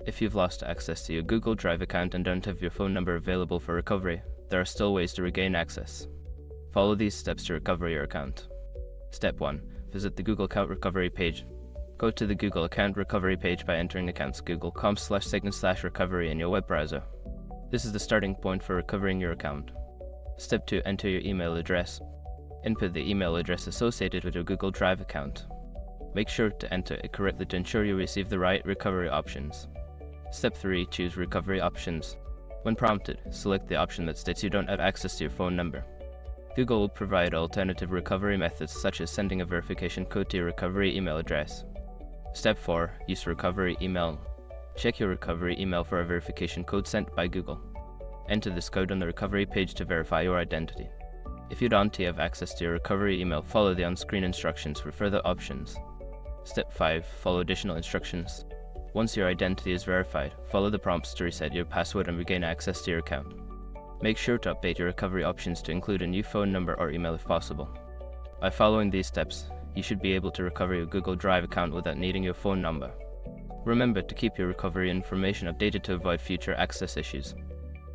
If you've lost access to your Google Drive account and don't have your phone number available for recovery, there are still ways to regain access. Follow these steps to recover your account. Step 1. Visit the Google Account Recovery page. Go to the Google Account Recovery page by entering accounts.google.com/signal/recovery in your web browser. This is the starting point for recovering your account. Step 2. Enter your email address. Input the email address associated with your Google Drive account. Make sure to enter it correctly to ensure you receive the right recovery options. Step 3. Choose Recovery Options. When prompted, select the option that states you don't have access to your phone number. Google will provide alternative recovery methods such as sending a verification code to your recovery email address. Step 4. Use recovery email. Check your recovery email for a verification code sent by Google. Enter this code on the recovery page to verify your identity. If you don't have access to your recovery email, follow the on-screen instructions for further options. Step 5. Follow additional instructions. Once your identity is verified, follow the prompts to reset your password and regain access to your account. Make sure to update your recovery options to include a new phone number or email if possible. By following these steps, you should be able to recover your Google Drive account without needing your phone number. Remember to keep your recovery information updated to avoid future access issues.